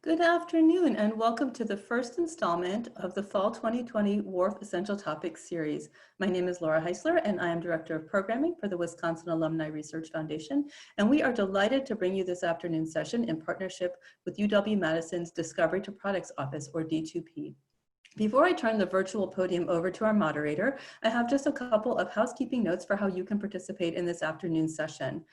Good afternoon and welcome to the first installment of the Fall 2020 WARF Essential Topics series. My name is Laura Heisler and I am Director of Programming for the Wisconsin Alumni Research Foundation, and we are delighted to bring you this afternoon session in partnership with UW-Madison's Discovery to Products Office, or D2P. Before I turn the virtual podium over to our moderator, I have just a couple of housekeeping notes for how you can participate in this afternoon session.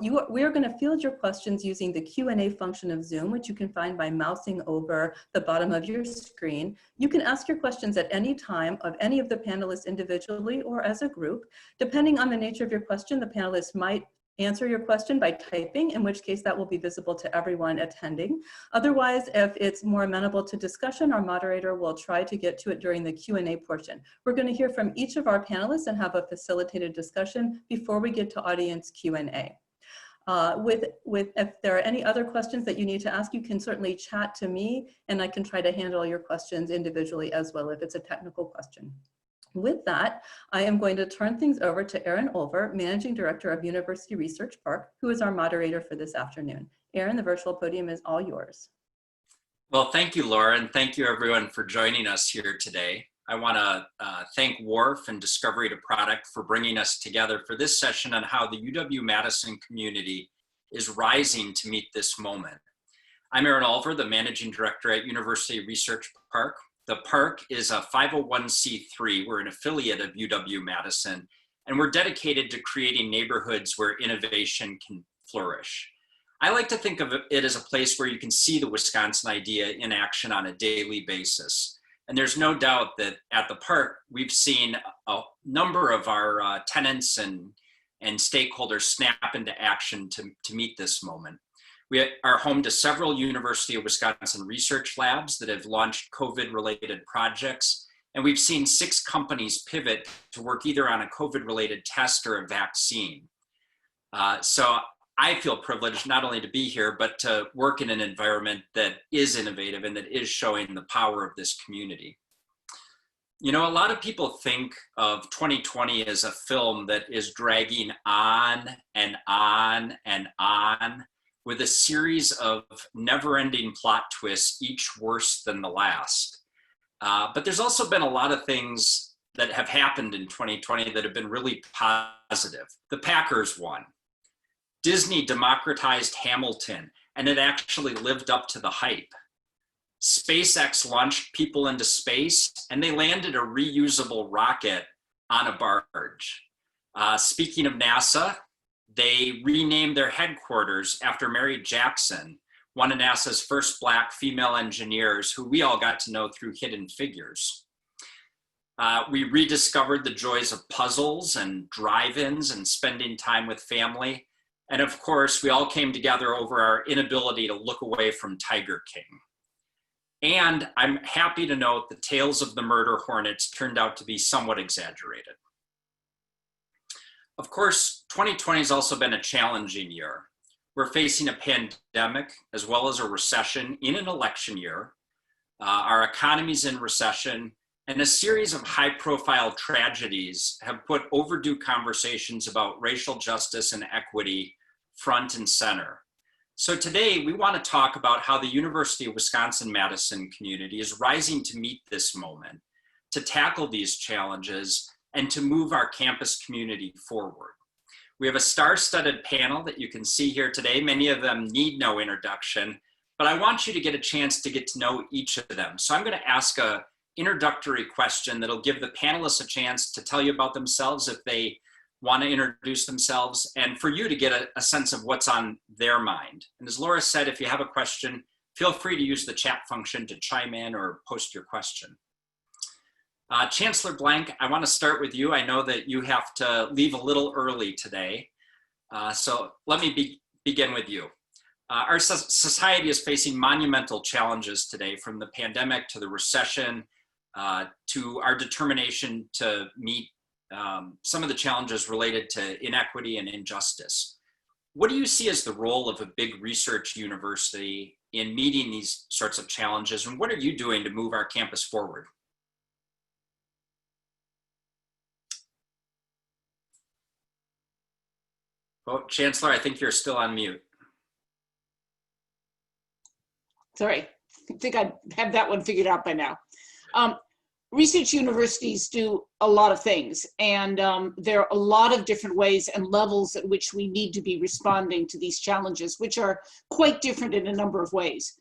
We are going to field your questions using the Q&A function of Zoom, which you can find by mousing over the bottom of your screen. You can ask your questions at any time of any of the panelists individually or as a group. Depending on the nature of your question, the panelists might answer your question by typing, in which case that will be visible to everyone attending. Otherwise, if it's more amenable to discussion, our moderator will try to get to it during the Q&A portion. We're going to hear from each of our panelists and have a facilitated discussion before we get to audience Q&A. If there are any other questions that you need to ask, you can certainly chat to me and I can try to handle your questions individually as well if it's a technical question. With that, I am going to turn things over to Erin Olver, Managing Director of University Research Park, who is our moderator for this afternoon. Erin, the virtual podium is all yours. Well, thank you, Laura, and thank you everyone for joining us here today. I want to thank WARF and Discovery to Product for bringing us together for this session on how the UW-Madison community is rising to meet this moment. I'm Erin Olver, the Managing Director at University Research Park. The park is a 501c3. We're an affiliate of UW-Madison, and we're dedicated to creating neighborhoods where innovation can flourish. I like to think of it as a place where you can see the Wisconsin idea in action on a daily basis. And there's no doubt that at the park, we've seen a number of our tenants and stakeholders snap into action to meet this moment. We are home to several University of Wisconsin research labs that have launched COVID-related projects, and we've seen 6 companies pivot to work either on a COVID-related test or a vaccine. So I feel privileged not only to be here, but to work in an environment that is innovative and that is showing the power of this community. You know, a lot of people think of 2020 as a film that is dragging on and on and on, with a series of never-ending plot twists, each worse than the last. But there's also been a lot of things that have happened in 2020 that have been really positive. The Packers won. Disney democratized Hamilton, and it actually lived up to the hype. SpaceX launched people into space, and they landed a reusable rocket on a barge. Speaking of NASA, they renamed their headquarters after Mary Jackson, one of NASA's first Black female engineers who we all got to know through Hidden Figures. We rediscovered the joys of puzzles and drive-ins and spending time with family. And of course, we all came together over our inability to look away from Tiger King. And I'm happy to note the tales of the murder hornets turned out to be somewhat exaggerated. Of course, 2020 has also been a challenging year. We're facing a pandemic as well as a recession in an election year. Our economy's in recession, and a series of high-profile tragedies have put overdue conversations about racial justice and equity front and center. So today, we want to talk about how the University of Wisconsin-Madison community is rising to meet this moment, to tackle these challenges, and to move our campus community forward. We have a star-studded panel that you can see here today. Many of them need no introduction, but I want you to get a chance to get to know each of them. So I'm going to ask an introductory question that'll give the panelists a chance to tell you about themselves if they want to introduce themselves, and for you to get a sense of what's on their mind. And as Laura said, if you have a question, feel free to use the chat function to chime in or post your question. Chancellor Blank, I want to start with you. I know that you have to leave a little early today, so let me begin with you. Our society is facing monumental challenges today, from the pandemic to the recession, to our determination to meet some of the challenges related to inequity and injustice. What do you see as the role of a big research university in meeting these sorts of challenges, and what are you doing to move our campus forward? Oh, Chancellor, I think you're still on mute. Sorry, I think I have that one figured out by now. Research universities do a lot of things, and there are a lot of different ways and levels at which we need to be responding to these challenges, which are quite different in a number of ways.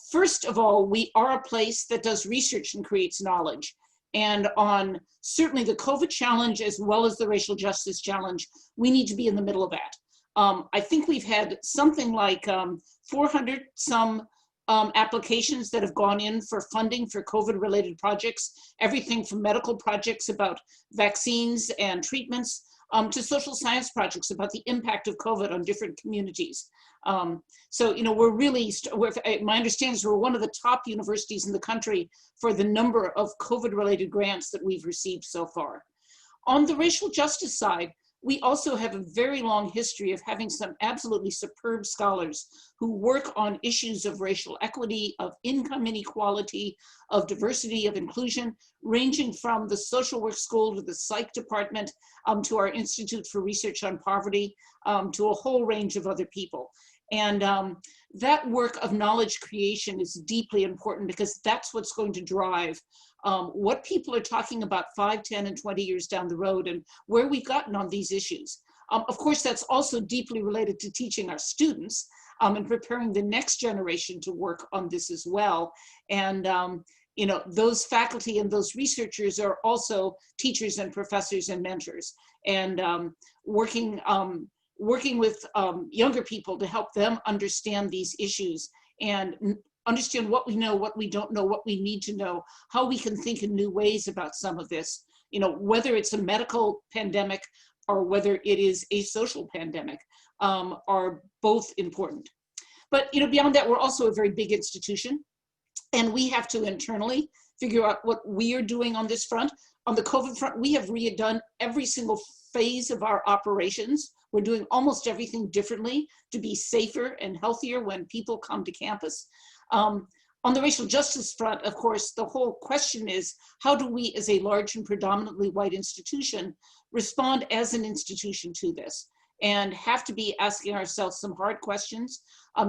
First of all, we are a place that does research and creates knowledge. And on certainly the COVID challenge as well as the racial justice challenge, we need to be in the middle of that. I think we've had something like 400 some applications that have gone in for funding for COVID-related projects, everything from medical projects about vaccines and treatments to social science projects about the impact of COVID on different communities. So, you know, we're really, my understanding is we're one of the top universities in the country for the number of COVID-related grants that we've received so far. On the racial justice side, we also have a very long history of having some absolutely superb scholars who work on issues of racial equity, of income inequality, of diversity, of inclusion, ranging from the social work school to the psych department, to our Institute for Research on Poverty, to a whole range of other people. And that work of knowledge creation is deeply important because that's what's going to drive what people are talking about 5, 10, and 20 years down the road and where we've gotten on these issues. Of course, that's also deeply related to teaching our students and preparing the next generation to work on this as well. And you know, those faculty and those researchers are also teachers and professors and mentors, and working with younger people to help them understand these issues and understand what we know, what we don't know, what we need to know, how we can think in new ways about some of this, you know, whether it's a medical pandemic or whether it is a social pandemic, are both important. But, you know, beyond that, we're also a very big institution, and we have to internally figure out what we are doing on this front. On the COVID front, we have redone every single phase of our operations. We're doing almost everything differently to be safer and healthier when people come to campus. On the racial justice front, of course, the whole question is, how do we as a large and predominantly white institution respond as an institution to this? And have to be asking ourselves some hard questions,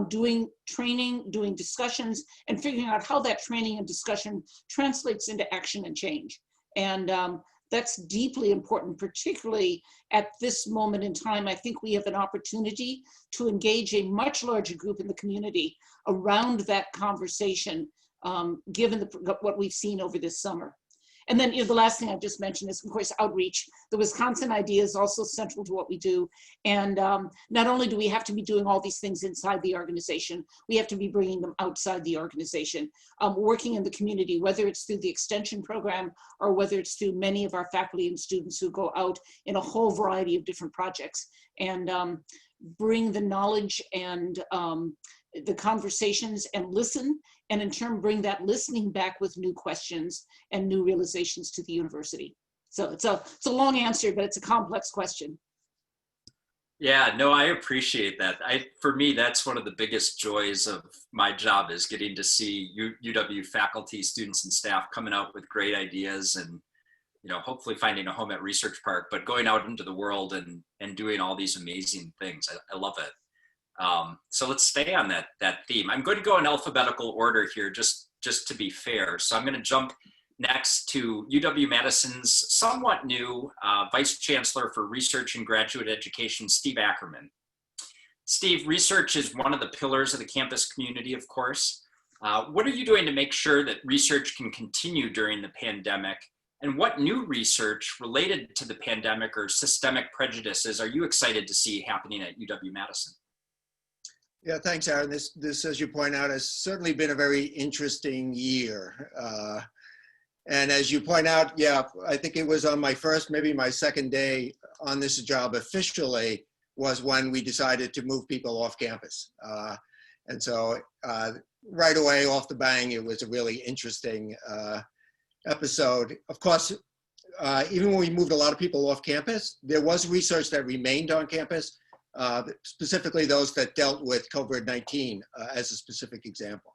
doing training, doing discussions, and figuring out how that training and discussion translates into action and change. And that's deeply important, particularly at this moment in time. I think we have an opportunity to engage a much larger group in the community around that conversation, given what we've seen over this summer. And then, you know, the last thing I just mentioned is, of course, outreach. The Wisconsin idea is also central to what we do. And not only do we have to be doing all these things inside the organization, we have to be bringing them outside the organization, working in the community, whether it's through the extension program or whether it's through many of our faculty and students who go out in a whole variety of different projects and bring the knowledge and the conversations and listen, and in turn bring that listening back with new questions and new realizations to the university. So it's a long answer, but it's a complex question. Yeah, no, I appreciate that. For me, that's one of the biggest joys of my job, is getting to see UW faculty, students, and staff coming out with great ideas and, you know, hopefully finding a home at Research Park, but going out into the world and doing all these amazing things. I love it. So let's stay on that theme. I'm going to go in alphabetical order here, just to be fair. So I'm going to jump next to UW-Madison's somewhat new Vice Chancellor for Research and Graduate Education, Steve Ackerman. Steve, research is one of the pillars of the campus community, of course. What are you doing to make sure that research can continue during the pandemic? And what new research related to the pandemic or systemic prejudices are you excited to see happening at UW-Madison? Yeah, thanks, Aaron. This, as you point out, has certainly been a very interesting year. And as you point out, yeah, I think it was on my first, maybe my second day on this job officially was when we decided to move people off campus. And so right away off the bang, it was a really interesting episode. Of course, even when we moved a lot of people off campus, there was research that remained on campus, specifically those that dealt with COVID-19 as a specific example.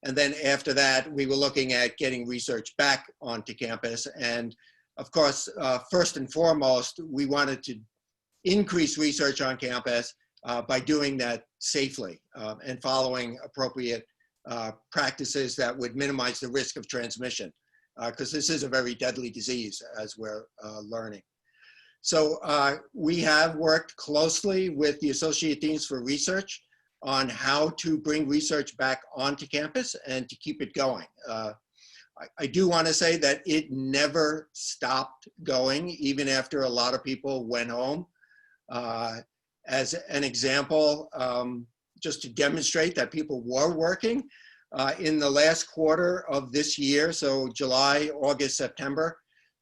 And then after that, we were looking at getting research back onto campus. And of course, first and foremost, we wanted to increase research on campus by doing that safely and following appropriate practices that would minimize the risk of transmission, because this is a very deadly disease, as we're learning. So we have worked closely with the Associate Deans for Research on how to bring research back onto campus and to keep it going. I do want to say that it never stopped going, even after a lot of people went home. As an example, just to demonstrate that people were working, in the last quarter of this year, so July, August, September,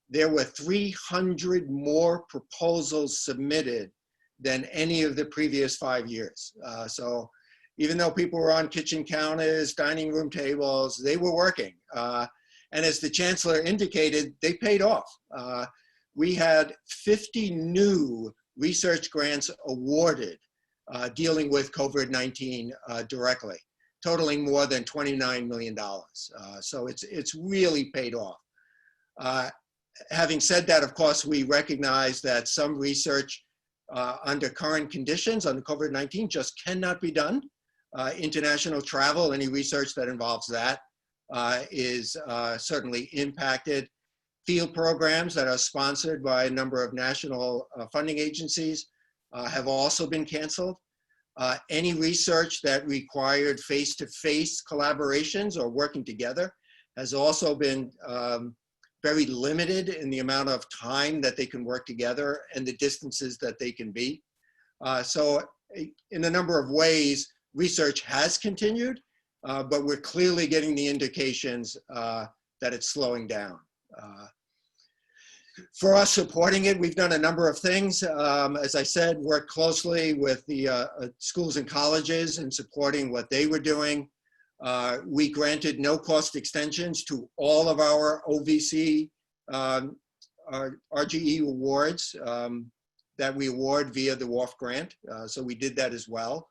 there were 300 more proposals submitted than any of the previous 5 years. So even though people were on kitchen counters, dining room tables, they were working. And as the Chancellor indicated, they paid off. We had 50 new research grants awarded dealing with COVID-19 directly, totaling more than $29 million. So it's really paid off. Having said that, of course, we recognize that some research under current conditions, under COVID-19, just cannot be done. International travel, any research that involves that, is certainly impacted. Field programs that are sponsored by a number of national funding agencies have also been canceled. Any research that required face-to-face collaborations or working together has also been very limited in the amount of time that they can work together and the distances that they can be. So in a number of ways, research has continued, but we're clearly getting the indications that it's slowing down. For us supporting it, we've done a number of things. As I said, worked closely with the schools and colleges in supporting what they were doing. We granted no-cost extensions to all of our OVC RGE awards that we award via the WARF grant. So we did that as well.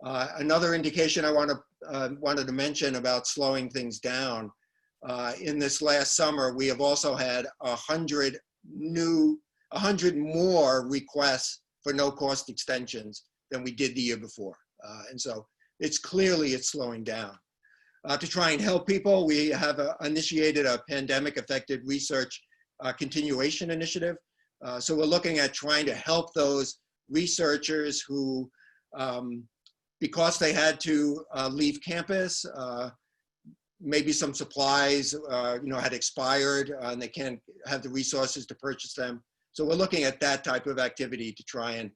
Another indication I wanted to mention about slowing things down, in this last summer, we have also had 100 more requests for no-cost extensions than we did the year before. And so it's slowing down. To try and help people, we have initiated a pandemic-affected research continuation initiative. So we're looking at trying to help those researchers who, because they had to leave campus, maybe some supplies had expired and they can't have the resources to purchase them. So we're looking at that type of activity to try and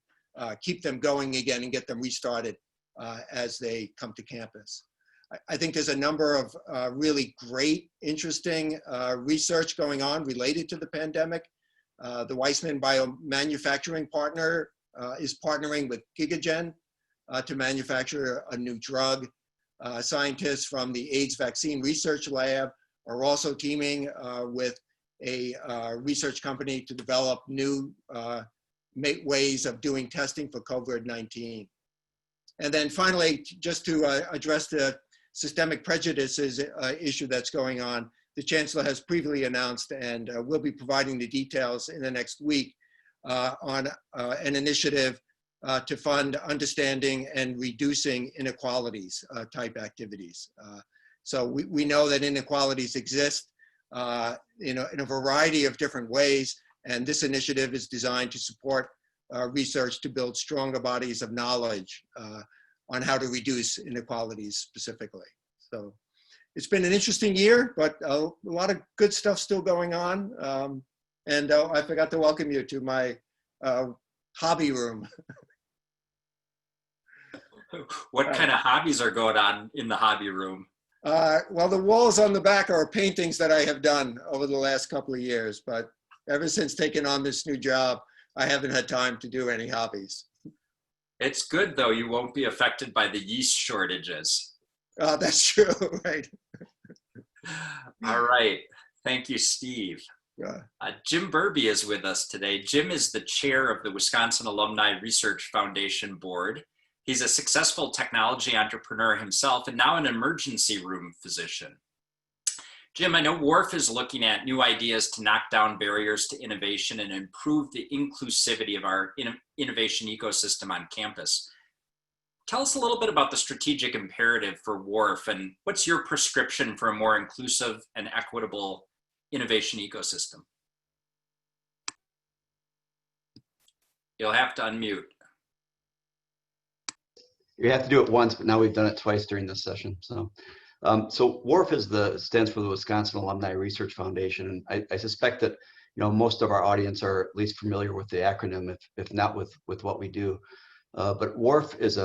keep them going again and get them restarted as they come to campus. I think there's a number of really great, interesting research going on related to the pandemic. The Weissman Biomanufacturing Partner is partnering with GigaGen to manufacture a new drug. Scientists from the AIDS Vaccine Research Lab are also teaming with a research company to develop new ways of doing testing for COVID-19. And then finally, just to address the systemic prejudices issue that's going on, the Chancellor has previously announced, and will be providing the details in the next week, on an initiative to fund understanding and reducing inequalities type activities. So we know that inequalities exist in a variety of different ways, and this initiative is designed to support research to build stronger bodies of knowledge on how to reduce inequalities specifically. So it's been an interesting year, but a lot of good stuff still going on. And I forgot to welcome you to my hobby room. What kind of hobbies are going on in the hobby room? Well, the walls on the back are paintings that I have done over the last couple of years, but ever since taking on this new job, I haven't had time to do any hobbies. It's good though, you won't be affected by the yeast shortages. That's true, right? All right, thank you, Steve. Jim Berbee is with us today. Jim is the chair of the Wisconsin Alumni Research Foundation Board. He's a successful technology entrepreneur himself and now an emergency room physician. Jim, I know WARF is looking at new ideas to knock down barriers to innovation and improve the inclusivity of our innovation ecosystem on campus. Tell us a little bit about the strategic imperative for WARF and what's your prescription for a more inclusive and equitable innovation ecosystem? You'll have to unmute. You have to do it once, but now we've done it twice during this session. So WARF stands for the Wisconsin Alumni Research Foundation. And I suspect that most of our audience are at least familiar with the acronym, if not with what we do. But WARF is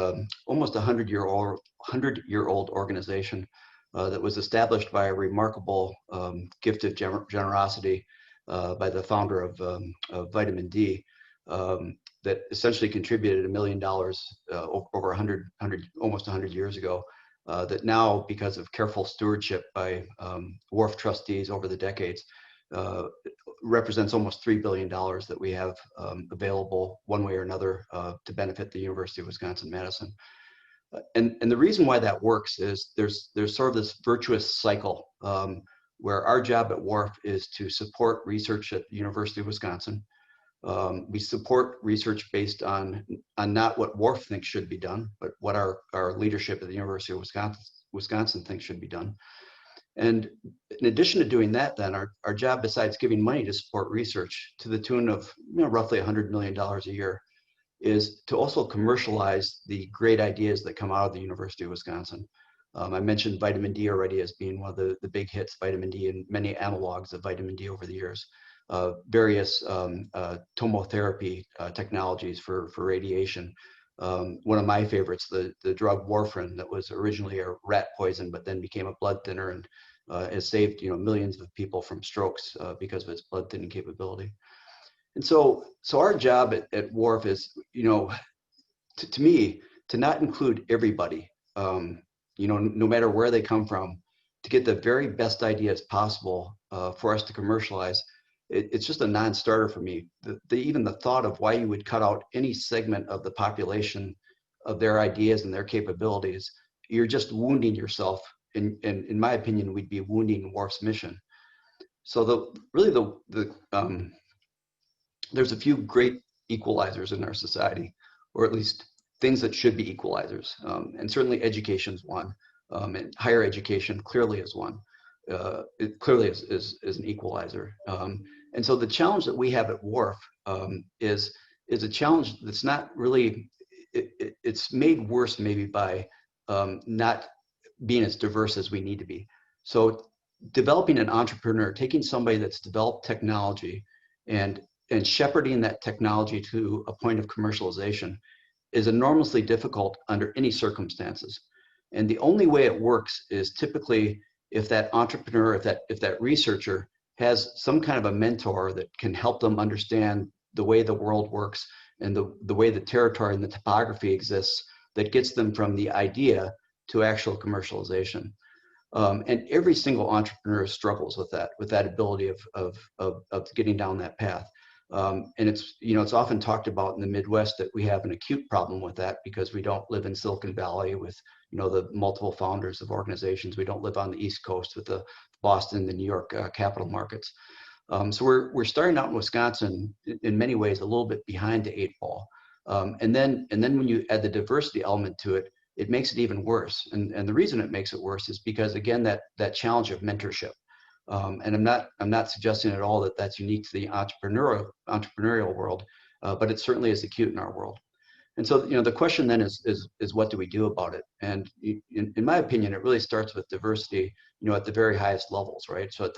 almost 100-year-old organization that was established by a remarkable gift of generosity by the founder of Vitamin D. That essentially contributed $1 million over almost 100 years ago. That now, because of careful stewardship by WARF trustees over the decades, represents almost $3 billion that we have available one way or another to benefit the University of Wisconsin-Madison. And the reason why that works is there's sort of this virtuous cycle where our job at WARF is to support research at the University of Wisconsin. We support research based on not what WARF thinks should be done, but what our leadership at the University of Wisconsin thinks should be done. And in addition to doing that, then our job, besides giving money to support research to the tune of roughly $100 million a year, is to also commercialize the great ideas that come out of the University of Wisconsin. I mentioned vitamin D already as being one of the big hits, vitamin D and many analogs of vitamin D over the years. Various tomotherapy technologies for radiation. One of my favorites, the drug warfarin, that was originally a rat poison, but then became a blood thinner and has saved millions of people from strokes because of its blood thinning capability. And so our job at WARF is, to me, to not include everybody, no matter where they come from, to get the very best ideas possible for us to commercialize. It's just a non-starter for me. Even the thought of why you would cut out any segment of the population of their ideas and their capabilities, you're just wounding yourself. And in my opinion, we'd be wounding WARF's mission. So there's a few great equalizers in our society, or at least things that should be equalizers. And certainly education's one, and higher education clearly is one. It clearly is an equalizer. And so the challenge that we have at WARF is a challenge that's not really, it's made worse maybe by not being as diverse as we need to be. So developing an entrepreneur, taking somebody that's developed technology and shepherding that technology to a point of commercialization is enormously difficult under any circumstances. And the only way it works is typically if that entrepreneur, if that researcher has some kind of a mentor that can help them understand the way the world works and the way the territory and the topography exists, that gets them from the idea to actual commercialization. And every single entrepreneur struggles with that ability of getting down that path. And it's often talked about in the Midwest that we have an acute problem with that because we don't live in Silicon Valley with the multiple founders of organizations. We don't live on the East Coast with the Boston, the New York capital markets. So we're starting out in Wisconsin in many ways a little bit behind the 8 ball. And then when you add the diversity element to it, it makes it even worse. And the reason it makes it worse is because, again, that challenge of mentorship. And I'm not suggesting at all that that's unique to the entrepreneurial world, but it certainly is acute in our world. And so, the question then is what do we do about it? And in my opinion, it really starts with diversity, at the very highest levels, right? So at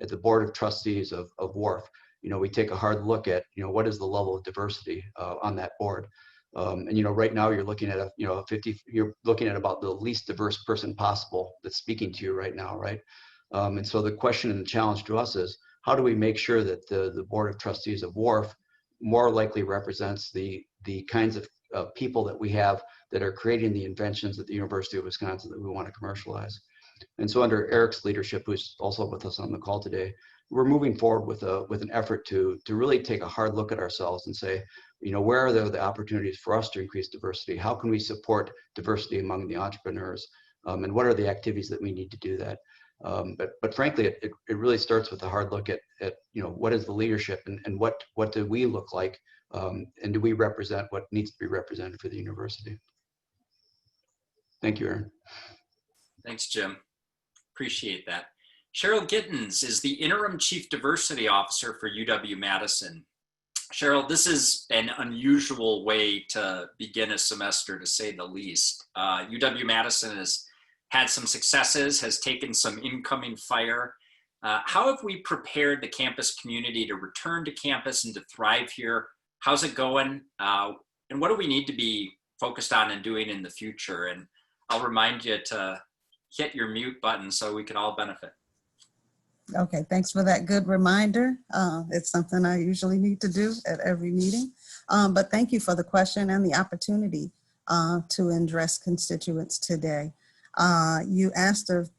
the board of trustees of WARF, we take a hard look at, what is the level of diversity on that board. And right now you're looking at you're looking at about the least diverse person possible that's speaking to you right now, right? And so the question and the challenge to us is, how do we make sure that the board of trustees of WARF more likely represents the kinds of people that we have that are creating the inventions at the University of Wisconsin that we want to commercialize. And so under Erik's leadership, who's also with us on the call today, we're moving forward with an effort to really take a hard look at ourselves and say, where are there the opportunities for us to increase diversity? How can we support diversity among the entrepreneurs? And what are the activities that we need to do that? But frankly, it really starts with a hard look at what is the leadership and what do we look like, and do we represent what needs to be represented for the university? Thank you, Aaron. Thanks, Jim. Appreciate that. Cheryl Gittens is the Interim Chief Diversity Officer for UW-Madison. Cheryl, this is an unusual way to begin a semester, to say the least. UW-Madison has had some successes, has taken some incoming fire. How have we prepared the campus community to return to campus and to thrive here? How's it going? And what do we need to be focused on and doing in the future? And I'll remind you to hit your mute button so we can all benefit. Okay, thanks for that good reminder. It's something I usually need to do at every meeting. But thank you for the question and the opportunity to address constituents today. You asked a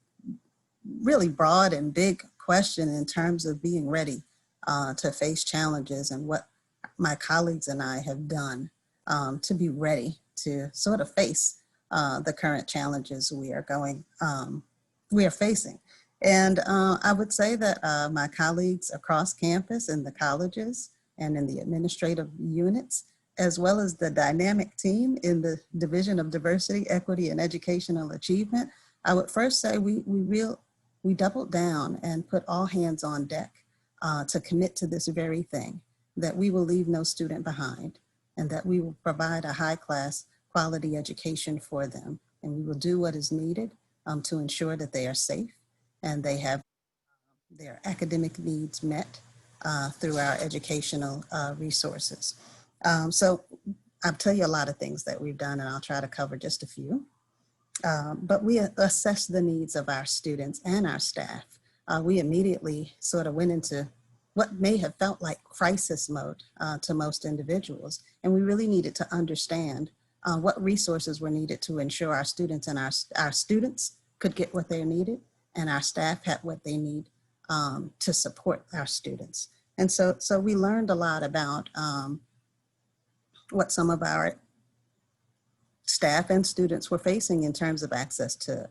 really broad and big question in terms of being ready to face challenges and what my colleagues and I have done to be ready to sort of face the current challenges we are facing. And I would say that my colleagues across campus in the colleges and in the administrative units, as well as the dynamic team in the Division of Diversity, Equity, and Educational Achievement, I would first say we doubled down and put all hands on deck to commit to this very thing, that we will leave no student behind and that we will provide a high-class quality education for them. And we will do what is needed to ensure that they are safe and they have their academic needs met through our educational resources. So I'll tell you a lot of things that we've done, and I'll try to cover just a few. But we assess the needs of our students and our staff. We immediately sort of went into what may have felt like crisis mode to most individuals, and we really needed to understand what resources were needed to ensure our students and our students could get what they needed, and our staff had what they need to support our students. And so we learned a lot about what some of our staff and students were facing in terms of access to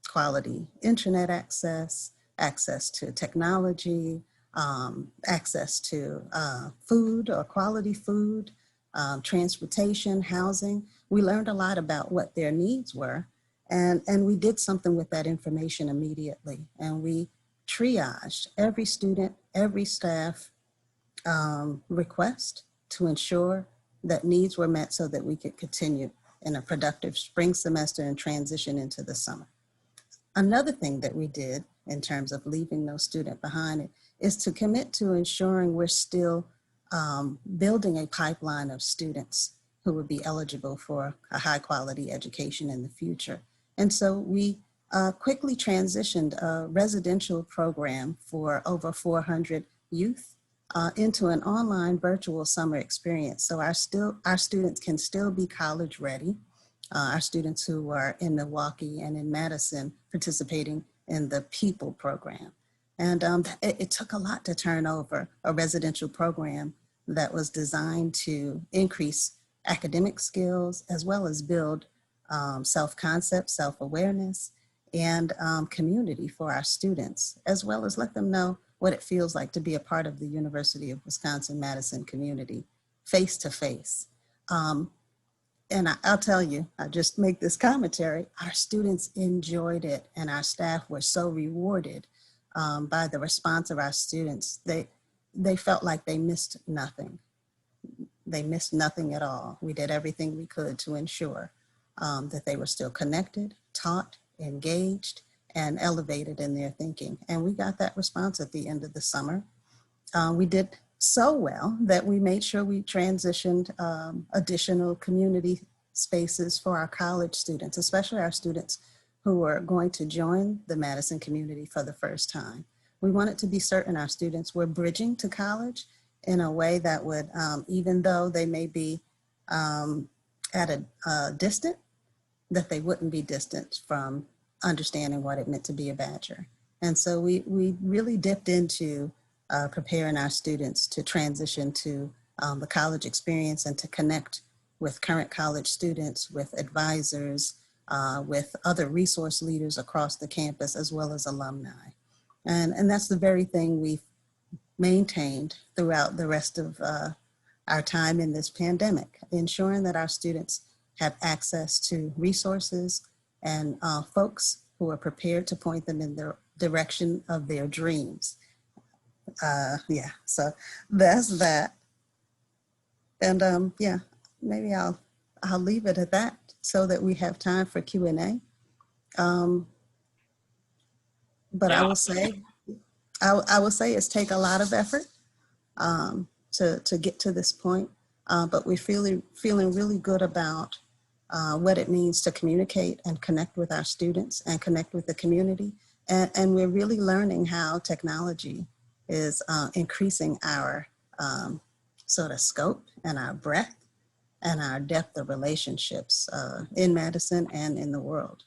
quality internet access, access to technology, access to food or quality food, transportation, housing. We learned a lot about what their needs were. And we did something with that information immediately. And we triaged every student, every staff request to ensure that needs were met so that we could continue in a productive spring semester and transition into the summer. Another thing that we did in terms of leaving no student behind is to commit to ensuring we're still building a pipeline of students who would be eligible for a high quality education in the future. And so we quickly transitioned a residential program for over 400 youth into an online virtual summer experience. So our students can still be college ready. Our students who are in Milwaukee and in Madison participating in the PEOPLE program. And it took a lot to turn over a residential program that was designed to increase academic skills as well as build self-concept, self-awareness, and community for our students, as well as let them know what it feels like to be a part of the University of Wisconsin-Madison community, face-to-face. And I'll tell you, I just make this commentary, our students enjoyed it and our staff were so rewarded by the response of our students. They felt like they missed nothing. They missed nothing at all. We did everything we could to ensure that they were still connected, taught, engaged, and elevated in their thinking. And we got that response at the end of the summer. We did so well that we made sure we transitioned additional community spaces for our college students, especially our students who are going to join the Madison community for the first time. We wanted to be certain our students were bridging to college in a way that would, even though they may be at a distance, that they wouldn't be distant from understanding what it meant to be a Badger. And so we really dipped into preparing our students to transition to the college experience and to connect with current college students, with advisors, with other resource leaders across the campus, as well as alumni. And that's the very thing we've maintained throughout the rest of our time in this pandemic, ensuring that our students have access to resources and folks who are prepared to point them in the direction of their dreams. Yeah, so that's that. And yeah, maybe I'll leave it at that so that we have time for Q&A. But Yeah. I will say it's take a lot of effort to get to this point. But we're feeling really good about what it means to communicate and connect with our students and connect with the community. And we're really learning how technology is increasing our sort of scope and our breadth and our depth of relationships in Madison and in the world.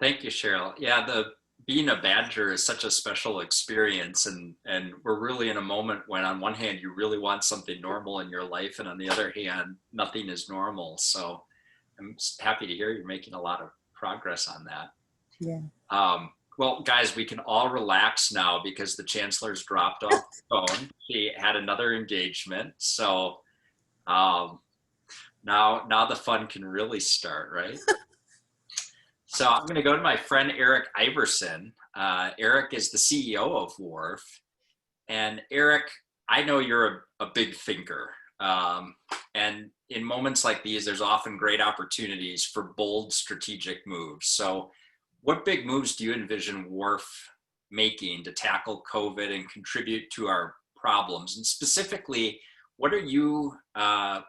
Thank you, Cheryl. Yeah, being a Badger is such a special experience, and we're really in a moment when on one hand you really want something normal in your life, and on the other hand nothing is normal. So I'm happy to hear you're making a lot of progress on that. Yeah. Well, guys, we can all relax now because the Chancellor's dropped off the phone. She had another engagement, so now the fun can really start, right? So I'm going to go to my friend Erik Iverson. Erik is the CEO of WARF. And Erik, I know you're a big thinker. And in moments like these, there's often great opportunities for bold strategic moves. So what big moves do you envision WARF making to tackle COVID and contribute to our problems? And specifically, what are you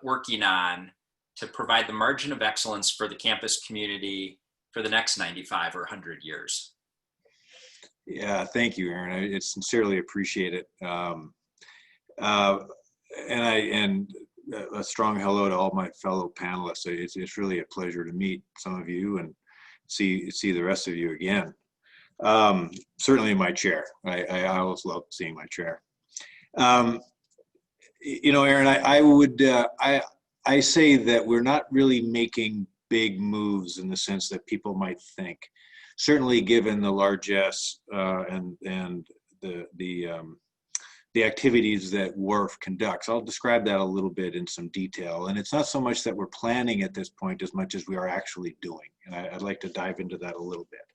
working on to provide the margin of excellence for the campus community for the next 95 or 100 years? Yeah, thank you, Aaron. I sincerely appreciate it. And a strong hello to all my fellow panelists. It's really a pleasure to meet some of you and see the rest of you again. Certainly in my chair. I always love seeing my chair. You know, Aaron, I say that we're not really making big moves in the sense that people might think. Certainly, given the largesse and the activities that WARF conducts. I'll describe that a little bit in some detail. And it's not so much that we're planning at this point as much as we are actually doing. And I'd like to dive into that a little bit.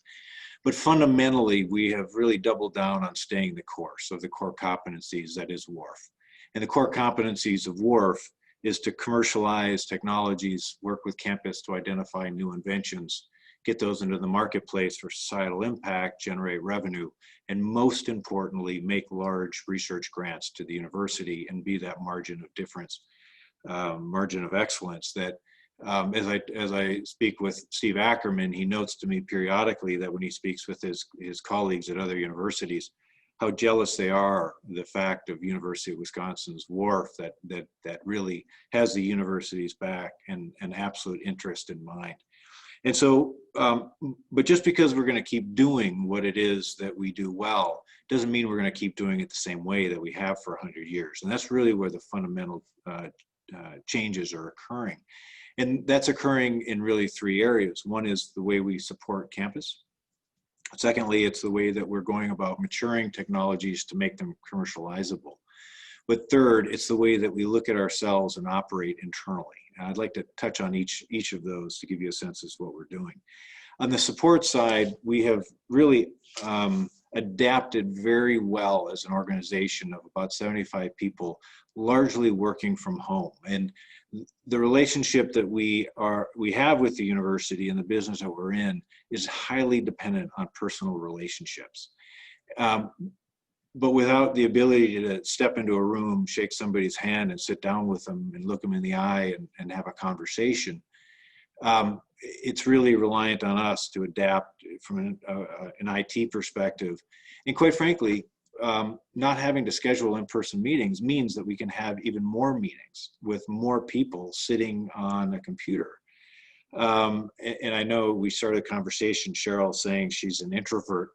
But fundamentally, we have really doubled down on staying the course of the core competencies that is WARF. And the core competencies of WARF is to commercialize technologies, work with campus to identify new inventions, get those into the marketplace for societal impact, generate revenue, and most importantly, make large research grants to the university and be that margin of difference, margin of excellence that, as I speak with Steve Ackerman, he notes to me periodically that when he speaks with his colleagues at other universities, how jealous they are the fact of University of Wisconsin's WARF that really has the university's back and an absolute interest in mind. And so, but just because we're going to keep doing what it is that we do well, doesn't mean we're going to keep doing it the same way that we have for 100 years. And that's really where the fundamental changes are occurring. And that's occurring in really three areas. One is the way we support campus. Secondly, it's the way that we're going about maturing technologies to make them commercializable. But third, it's the way that we look at ourselves and operate internally. And I'd like to touch on each of those to give you a sense as to what we're doing. On the support side, we have really adapted very well as an organization of about 75 people, largely working from home. And the relationship that we have with the university and the business that we're in is highly dependent on personal relationships. But without the ability to step into a room, shake somebody's hand and sit down with them and look them in the eye and have a conversation, it's really reliant on us to adapt from an IT perspective. And quite frankly, not having to schedule in-person meetings means that we can have even more meetings with more people sitting on a computer. And I know we started a conversation, Cheryl saying she's an introvert,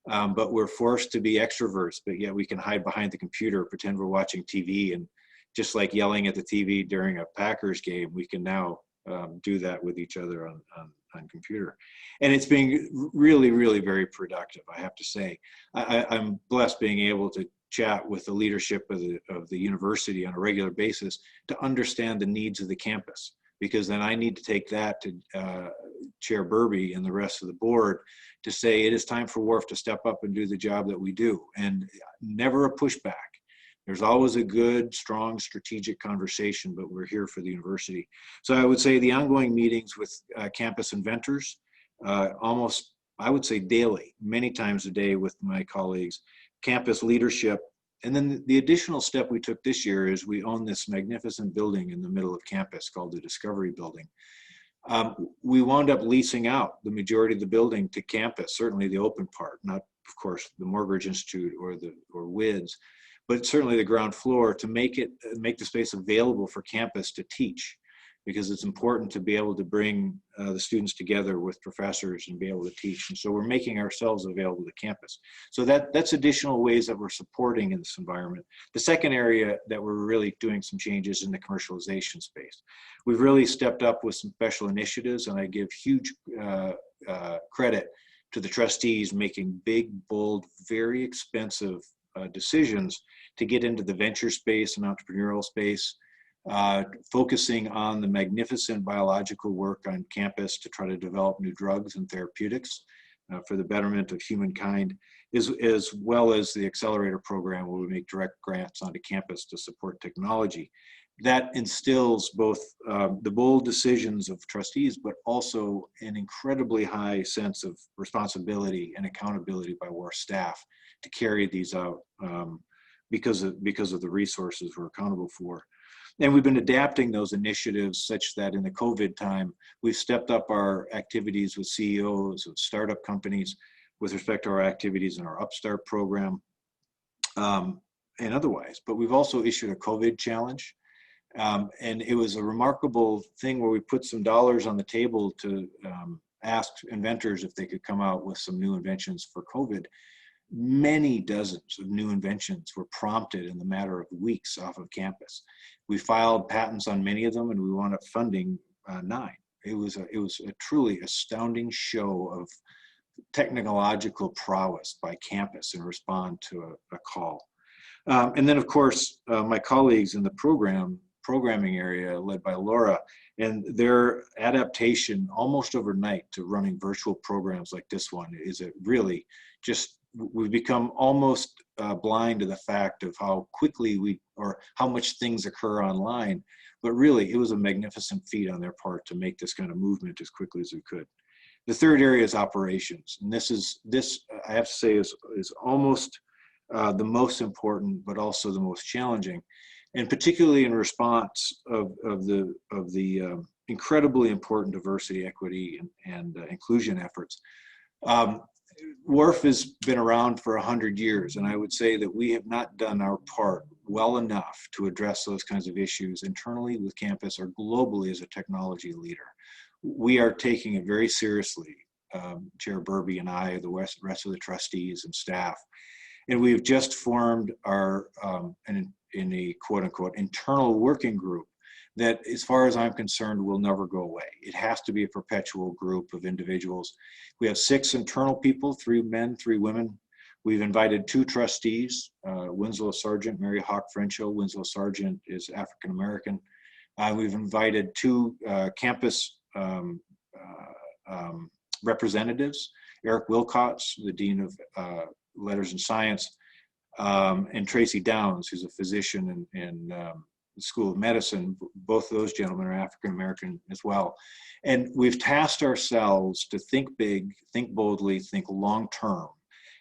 but we're forced to be extroverts, but yet we can hide behind the computer, pretend we're watching TV, and just like yelling at the TV during a Packers game, we can now do that with each other on computer. And it's being really, really very productive, I have to say. I'm blessed being able to chat with the leadership of the university on a regular basis to understand the needs of the campus, because then I need to take that to Chair Berbee and the rest of the board to say it is time for WARF to step up and do the job that we do, and never a pushback. There's always a good, strong, strategic conversation, but we're here for the university. So I would say the ongoing meetings with campus inventors, almost, I would say daily, many times a day with my colleagues, campus leadership. And then the additional step we took this year is we own this magnificent building in the middle of campus called the Discovery Building. We wound up leasing out the majority of the building to campus, certainly the open part, not of course the Mortgage Institute or WIDS, but certainly the ground floor, to make the space available for campus to teach, because it's important to be able to bring the students together with professors and be able to teach. And so we're making ourselves available to campus. So that's additional ways that we're supporting in this environment. The second area that we're really doing some changes in the commercialization space. We've really stepped up with some special initiatives, and I give huge credit to the trustees making big, bold, very expensive decisions to get into the venture space and entrepreneurial space, focusing on the magnificent biological work on campus to try to develop new drugs and therapeutics for the betterment of humankind, as well as the accelerator program where we make direct grants onto campus to support technology. That instills both the bold decisions of trustees, but also an incredibly high sense of responsibility and accountability by WARF staff to carry these out because of the resources we're accountable for. And we've been adapting those initiatives such that in the COVID time, we've stepped up our activities with CEOs of startup companies with respect to our activities in our Upstart program and otherwise. But we've also issued a COVID challenge. And it was a remarkable thing where we put some dollars on the table to ask inventors if they could come out with some new inventions for COVID. Many dozens of new inventions were prompted in the matter of weeks off of campus. We filed patents on many of them, and we wound up funding 9. It was a truly astounding show of technological prowess by campus in response to a call. And then, of course, my colleagues in the programming area led by Laura, and their adaptation almost overnight to running virtual programs like this one is a really just, we've become almost blind to the fact of how quickly or how much things occur online, but really it was a magnificent feat on their part to make this kind of movement as quickly as we could. The third area is operations, and this I have to say is almost the most important, but also the most challenging, and particularly in response of the incredibly important diversity, equity, and inclusion efforts. WARF has been around for 100 years, and I would say that we have not done our part well enough to address those kinds of issues internally with campus or globally as a technology leader. We are taking it very seriously, Chair Berbee and I, the rest of the trustees and staff, and we've just formed our, in a quote-unquote internal working group that, as far as I'm concerned, will never go away. It has to be a perpetual group of individuals. We have 6 internal people, 3 men, 3 women. We've invited 2 trustees, Winslow Sargent, Mary Hawk Frencho. Winslow Sargent is African-American. We've invited 2 campus representatives, Erik Wilcox, the Dean of Letters and Science, and Tracy Downs, who's a physician in the School of Medicine. Both of those gentlemen are African-American as well. And we've tasked ourselves to think big, think boldly, think long-term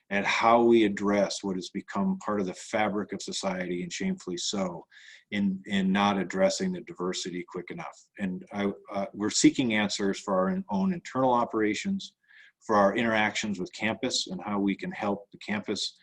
at how we address what has become part of the fabric of society, and shamefully so, in not addressing the diversity quick enough. And we're seeking answers for our own internal operations, for our interactions with campus and how we can help the campus,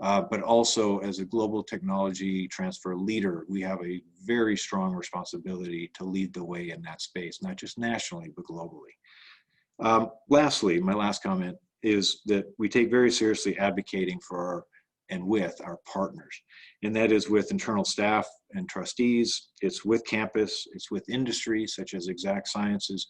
but also as a global technology transfer leader, we have a very strong responsibility to lead the way in that space, not just nationally, but globally. Lastly, my last comment is that we take very seriously advocating for and with our partners, and that is with internal staff and trustees, it's with campus, it's with industry such as Exact Sciences,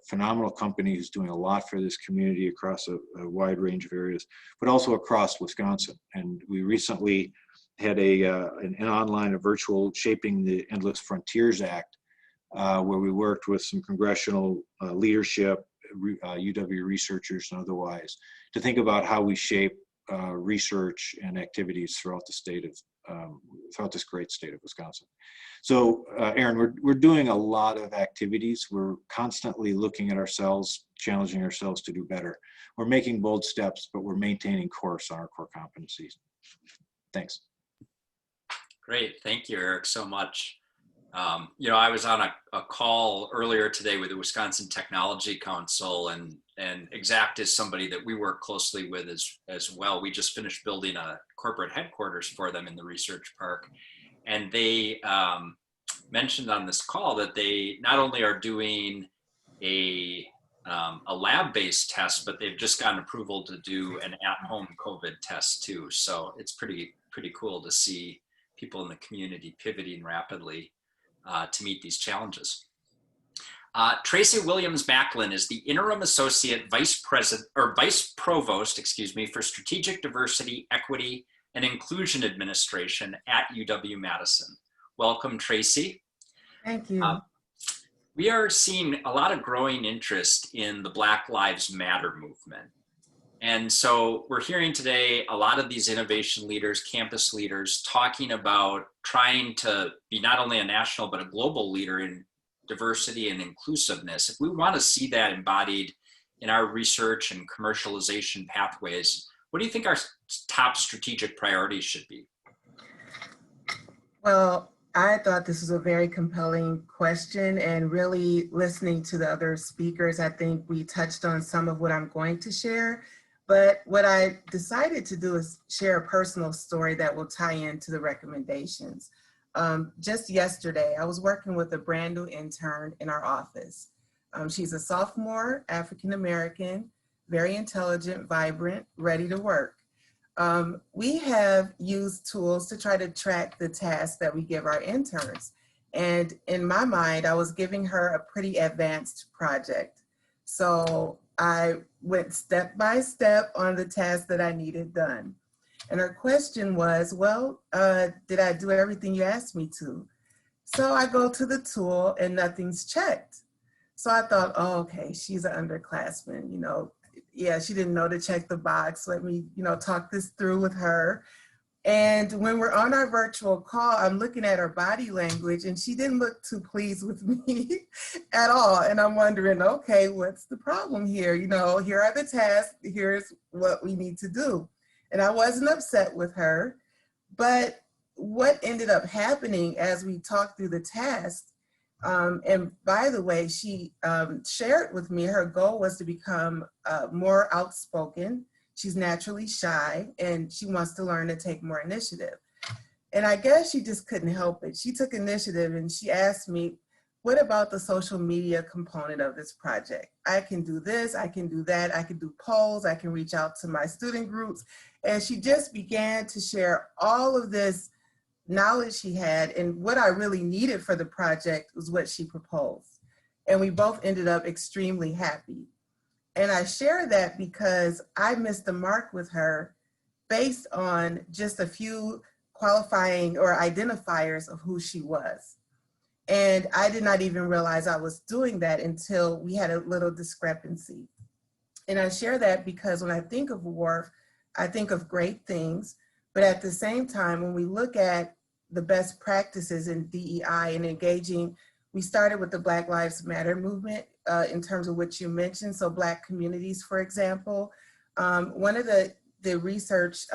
phenomenal company who's doing a lot for this community across a wide range of areas, but also across Wisconsin. And we recently had an online, a virtual Shaping the Endless Frontiers Act where we worked with some congressional leadership, UW researchers and otherwise, to think about how we shape research and activities throughout the state of, throughout this great state of Wisconsin. So Aaron, we're doing a lot of activities. We're constantly looking at ourselves, challenging ourselves to do better. We're making bold steps, but we're maintaining course on our core competencies. Thanks. Great, thank you, Erik, so much. You know, I was on a call earlier today with the Wisconsin Technology Council, and Exact is somebody that we work closely with as well. We just finished building a corporate headquarters for them in the research park. And they mentioned on this call that they not only are doing a lab-based test, but they've just gotten approval to do an at-home COVID test too. So it's pretty cool to see people in the community pivoting rapidly to meet these challenges. Tracy Williams-Maclin is the Interim Associate Vice Provost, for Strategic Diversity, Equity, and Inclusion Administration at UW-Madison. Welcome, Tracy. Thank you. We are seeing a lot of growing interest in the Black Lives Matter movement. And so we're hearing today a lot of these innovation leaders, campus leaders, talking about trying to be not only a national, but a global leader in diversity and inclusiveness. If we want to see that embodied in our research and commercialization pathways, what do you think our top strategic priorities should be? Well, I thought this was a very compelling question, and really listening to the other speakers, I think we touched on some of what I'm going to share. But what I decided to do is share a personal story that will tie into the recommendations. Just yesterday, I was working with a brand new intern in our office. She's a sophomore, African-American, very intelligent, vibrant, ready to work. We have used tools to try to track the tasks that we give our interns. And in my mind, I was giving her a pretty advanced project. So I went step by step on the tasks that I needed done. And her question was, well, did I do everything you asked me to? So I go to the tool and nothing's checked. So I thought, oh, okay, she's an underclassman, you know. Yeah, she didn't know to check the box. Let me, you know, talk this through with her. And when we're on our virtual call, I'm looking at her body language and she didn't look too pleased with me at all. And I'm wondering, okay, what's the problem here? You know, here are the tasks, here's what we need to do. And I wasn't upset with her, but what ended up happening as we talked through the tasks, and by the way, she shared with me her goal was to become more outspoken. She's naturally shy and she wants to learn to take more initiative. And I guess she just couldn't help it. She took initiative and she asked me, what about the social media component of this project? I can do this, I can do that, I can do polls, I can reach out to my student groups. And she just began to share all of this knowledge she had, and what I really needed for the project was what she proposed. And we both ended up extremely happy. And I share that because I missed the mark with her based on just a few qualifying or identifiers of who she was. And I did not even realize I was doing that until we had a little discrepancy. And I share that because when I think of WARF, I think of great things, but at the same time, when we look at the best practices in DEI and engaging, we started with the Black Lives Matter movement in terms of what you mentioned. So Black communities, for example, one of the research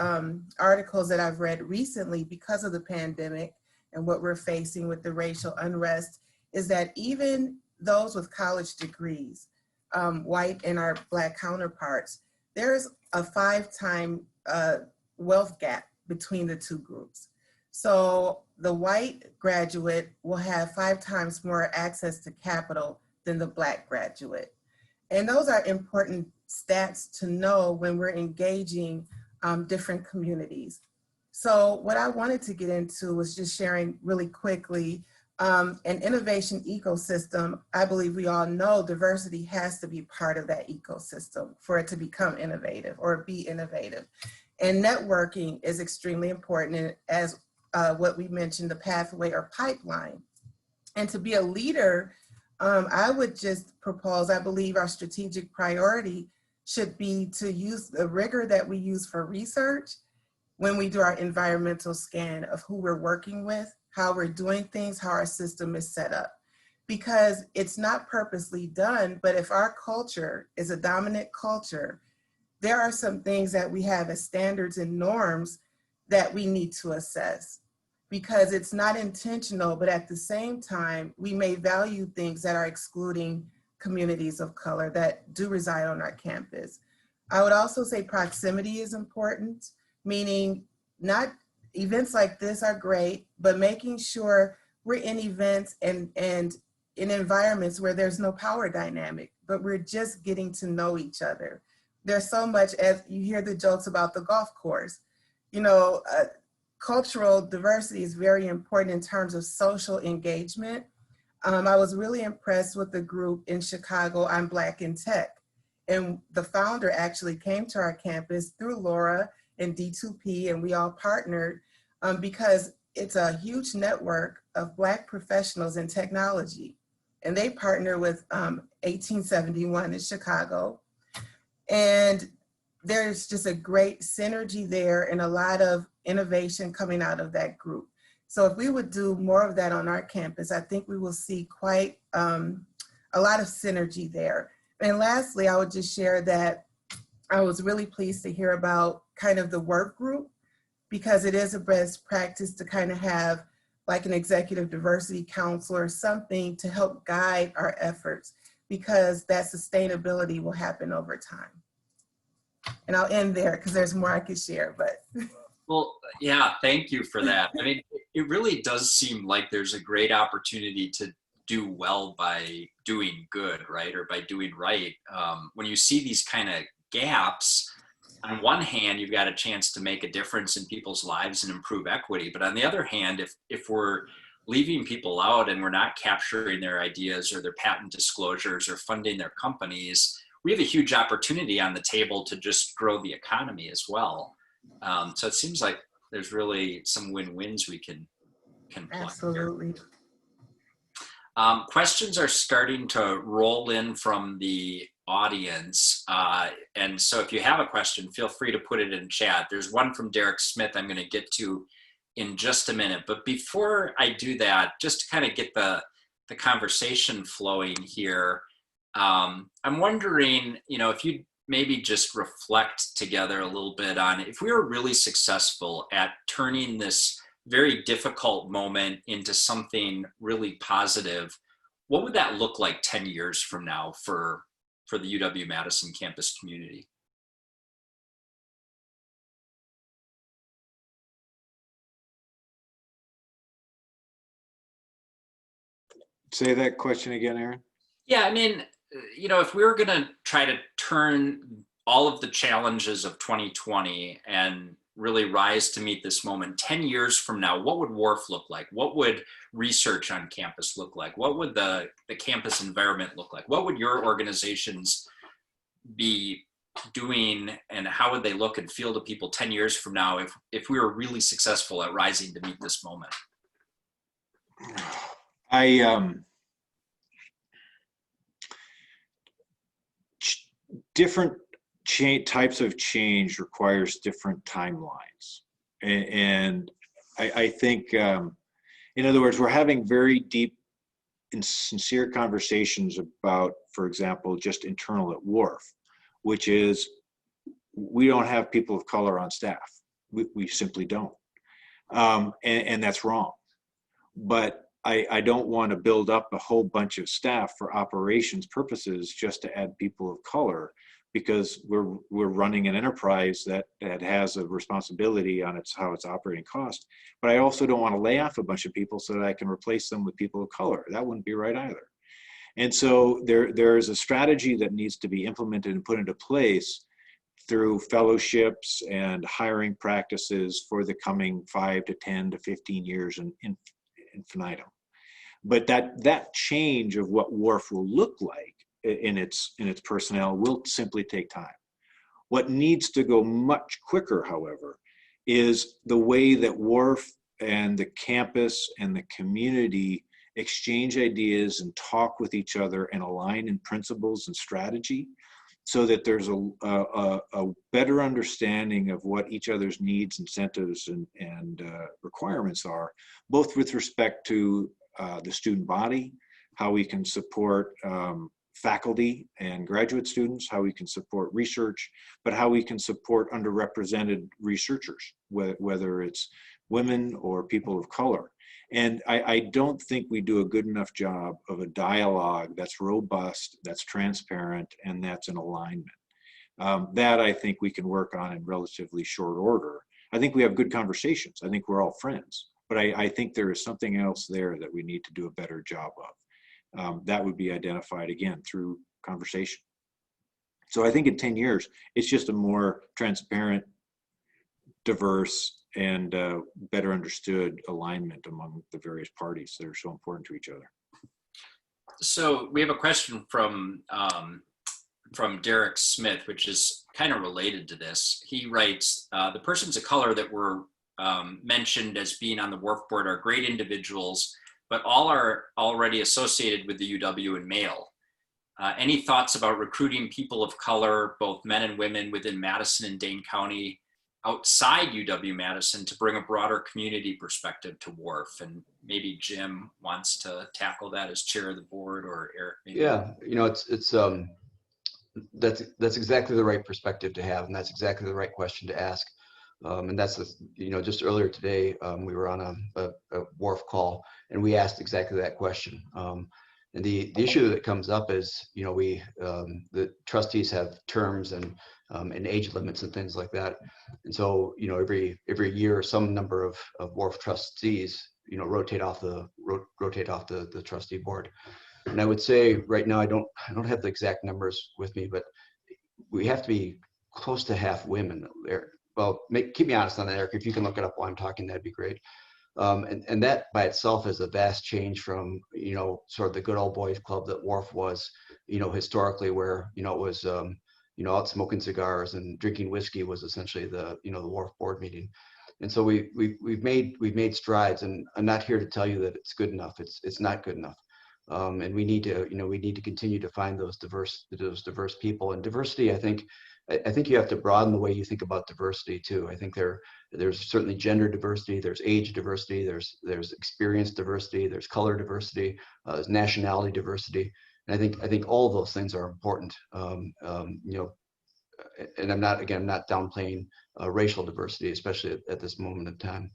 articles that I've read recently because of the pandemic and what we're facing with the racial unrest is that even those with college degrees, white and our Black counterparts, there's a 5-time wealth gap between the two groups. So the white graduate will have 5 times more access to capital than the Black graduate. And those are important stats to know when we're engaging different communities. So what I wanted to get into was just sharing really quickly an innovation ecosystem. I believe we all know diversity has to be part of that ecosystem for it to become innovative or be innovative. And networking is extremely important as what we mentioned, the pathway or pipeline. And to be a leader, I would just propose, I believe our strategic priority should be to use the rigor that we use for research when we do our environmental scan of who we're working with, how we're doing things, how our system is set up. Because it's not purposely done, but if our culture is a dominant culture, there are some things that we have as standards and norms that we need to assess. Because it's not intentional, but at the same time, we may value things that are excluding communities of color that do reside on our campus. I would also say proximity is important, meaning not events like this are great, but making sure we're in events and in environments where there's no power dynamic, but we're just getting to know each other. There's so much, as you hear the jokes about the golf course, you know, cultural diversity is very important in terms of social engagement. I was really impressed with the group in Chicago, I'm Black in Tech. And the founder actually came to our campus through Laura and D2P, and we all partnered because it's a huge network of Black professionals in technology. And they partner with 1871 in Chicago. And there's just a great synergy there and a lot of innovation coming out of that group. So if we would do more of that on our campus, I think we will see quite a lot of synergy there. And lastly, I would just share that I was really pleased to hear about kind of the work group, because it is a best practice to kind of have like an executive diversity counselor or something to help guide our efforts, because that sustainability will happen over time. And I'll end there because there's more I could share, but. Well, yeah, thank you for that. I mean, it really does seem like there's a great opportunity to do well by doing good, right? Or by doing right. When you see these kind of gaps, on one hand, you've got a chance to make a difference in people's lives and improve equity. But on the other hand, if we're leaving people out and we're not capturing their ideas or their patent disclosures or funding their companies, we have a huge opportunity on the table to just grow the economy as well. So it seems like there's really some win-wins we can plug. Absolutely. Questions are starting to roll in from the audience. And so if you have a question, feel free to put it in chat. There's one from Derek Smith I'm going to get to in just a minute. But before I do that, just to kind of get the conversation flowing here, I'm wondering, you know, if you maybe just reflect together a little bit on if we were really successful at turning this very difficult moment into something really positive, what would that look like 10 years from now for the UW-Madison campus community? Say that question again, Aaron. Yeah, I mean, you know, if we were going to try to turn all of the challenges of 2020 and really rise to meet this moment 10 years from now, what would WARF look like? What would research on campus look like? What would the campus environment look like? What would your organizations be doing, and how would they look and feel to people 10 years from now if we were really successful at rising to meet this moment? Different types of change requires different timelines. And I think, in other words, we're having very deep and sincere conversations about, for example, just internal at WARF, which is we don't have people of color on staff. We simply don't. And that's wrong. But I don't want to build up a whole bunch of staff for operations purposes just to add people of color, because we're running an enterprise that has a responsibility on how it's operating cost. But I also don't want to lay off a bunch of people so that I can replace them with people of color. That wouldn't be right either. And so there is a strategy that needs to be implemented and put into place through fellowships and hiring practices for the coming 5 to 10 to 15 years in infinitum. But that change of what WARF will look like in its personnel will simply take time. What needs to go much quicker, however, is the way that WARF and the campus and the community exchange ideas and talk with each other and align in principles and strategy, so that there's a better understanding of what each other's needs, incentives, and requirements are, both with respect to the student body, how we can support faculty and graduate students, how we can support research, but how we can support underrepresented researchers, whether it's women or people of color. And I don't think we do a good enough job of a dialogue that's robust, that's transparent, and that's in alignment. That I think we can work on in relatively short order. I think we have good conversations. I think we're all friends, but I think there is something else there that we need to do a better job of. That would be identified again through conversation. So I think in 10 years, it's just a more transparent, diverse, and better understood alignment among the various parties that are so important to each other. So we have a question from Derek Smith, which is kind of related to this. He writes, the persons of color that were mentioned as being on the WARF board are great individuals, but all are already associated with the UW and male. Any thoughts about recruiting people of color, both men and women, within Madison and Dane County, outside UW-Madison, to bring a broader community perspective to WARF? And maybe Jim wants to tackle that as chair of the board, or Erik maybe. Yeah, you know, that's exactly the right perspective to have, and that's exactly the right question to ask. And that's the, you know, just earlier today, we were on a WARF call, and we asked exactly that question. And the issue that comes up is, you know, the trustees have terms and age limits and things like that. And so, you know, every year, some number of WARF trustees, you know, rotate off the trustee board. And I would say right now, I don't have the exact numbers with me, but we have to be close to half women there. Well, keep me honest on that, Erik. If you can look it up while I'm talking, that'd be great. And that by itself is a vast change from, you know, sort of the good old boys club that WARF was, you know, historically, where, you know, it was, you know, out smoking cigars and drinking whiskey was essentially the, you know, the WARF board meeting. And so we've made strides, and I'm not here to tell you that it's good enough. It's not good enough. And we need to continue to find those diverse people. And diversity, I think you have to broaden the way you think about diversity too. I think there's certainly gender diversity, there's age diversity, there's experience diversity, there's color diversity, there's nationality diversity. And I think all of those things are important. You know, and I'm not downplaying racial diversity, especially at this moment in time.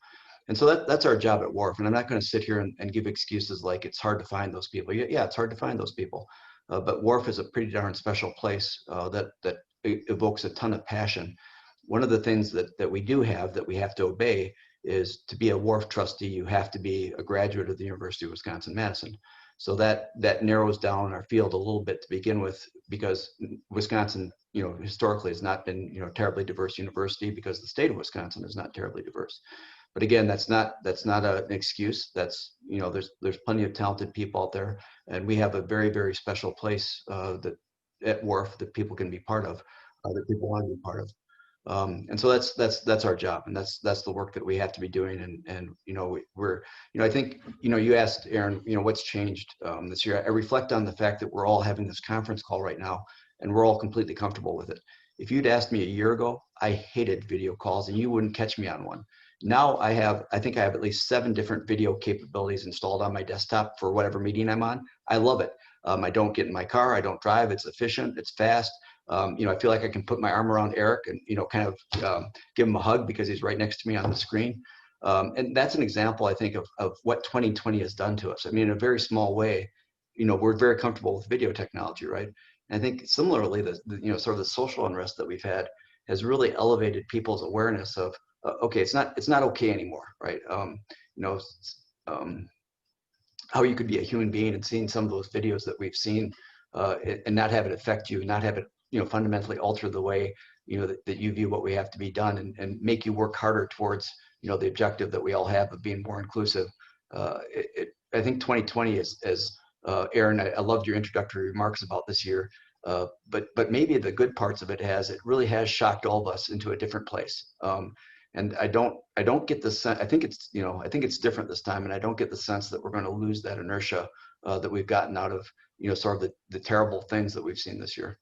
And so that's our job at WARF. And I'm not going to sit here and give excuses like it's hard to find those people. Yeah, it's hard to find those people. But WARF is a pretty darn special place that evokes a ton of passion. One of the things that we do have that we have to obey is, to be a WARF trustee, you have to be a graduate of the University of Wisconsin-Madison. So that narrows down our field a little bit to begin with, because Wisconsin, you know, historically has not been, you know, terribly diverse university, because the state of Wisconsin is not terribly diverse. But again, that's not an excuse. That's, you know, there's plenty of talented people out there, and we have a very, very special place that at WARF that people can be part of, that people want to be part of. And so that's our job, and that's the work that we have to be doing. And you know, I think, you know, you asked Aaron, you know, what's changed this year. I reflect on the fact that we're all having this conference call right now, and we're all completely comfortable with it. If you'd asked me a year ago, I hated video calls, and you wouldn't catch me on one. Now I think I have at least 7 different video capabilities installed on my desktop for whatever meeting I'm on. I love it. I don't get in my car. I don't drive. It's efficient. It's fast. You know, I feel like I can put my arm around Erik and, you know, kind of give him a hug because he's right next to me on the screen. And that's an example, I think, of what 2020 has done to us. I mean, in a very small way, you know, we're very comfortable with video technology, right? And I think similarly, you know, sort of the social unrest that we've had has really elevated people's awareness of, okay, it's not okay anymore, right? You know, how you could be a human being, and seeing some of those videos that we've seen, and not have it affect you, not have it, you know, fundamentally alter the way, you know, that you view what we have to be done, and make you work harder towards, you know, the objective that we all have of being more inclusive. I think 2020 is Aaron, I loved your introductory remarks about this year, but maybe the good parts of it really has shocked all of us into a different place. And I don't get the sense, I think it's different this time, and I don't get the sense that we're going to lose that inertia that we've gotten out of, sort of the terrible things that we've seen this year.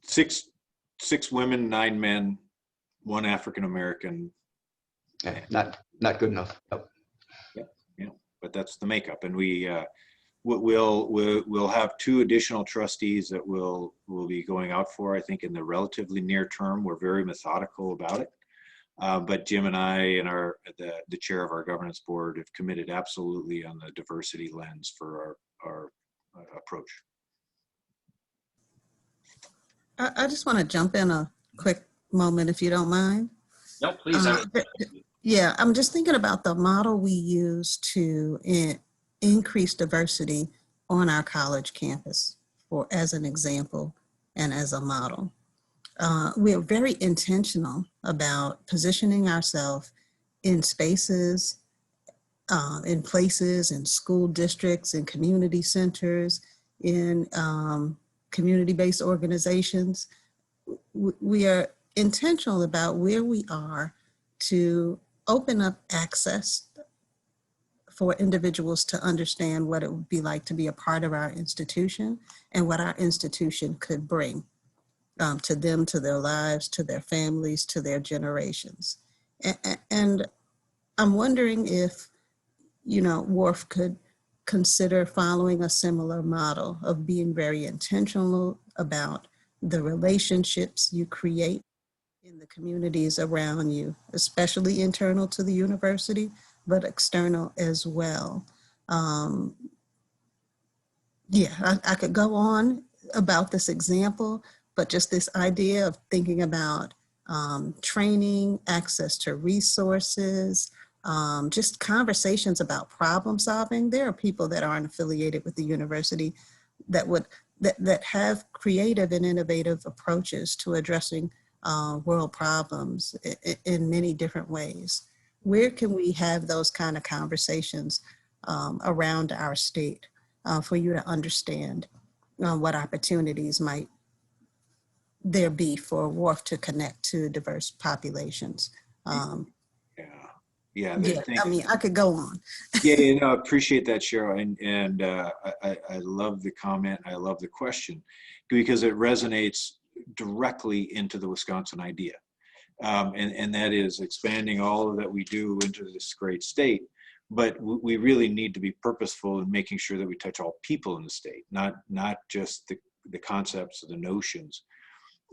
Six women, 9 men, 1 African American. Not good enough. Yep. Yeah, but that's the makeup, and we'll have 2 additional trustees that we'll be going out for, I think, in the relatively near term. We're very methodical about it, but Jim and I and the chair of our governance board have committed absolutely on the diversity lens for our approach. I just want to jump in a quick moment, if you don't mind. No, please. Yeah, I'm just thinking about the model we use to increase diversity on our college campus, as an example and as a model. We are very intentional about positioning ourselves in spaces, in places, in school districts, in community centers, in community-based organizations. We are intentional about where we are to open up access for individuals to understand what it would be like to be a part of our institution and what our institution could bring to them, to their lives, to their families, to their generations. And I'm wondering if, WARF could consider following a similar model of being very intentional about the relationships you create in the communities around you, especially internal to the university, but external as well. I could go on about this example, but just this idea of thinking about training, access to resources, just conversations about problem solving. There are people that aren't affiliated with the university that have creative and innovative approaches to addressing world problems in many different ways. Where can we have those kind of conversations around our state for you to understand what opportunities might there be for WARF to connect to diverse populations? Yeah, I could go on. I appreciate that, Cheryl, and I love the comment. I love the question because it resonates directly into the Wisconsin idea, and that is expanding all of that we do into this great state. But we really need to be purposeful in making sure that we touch all people in the state, not just the concepts or the notions.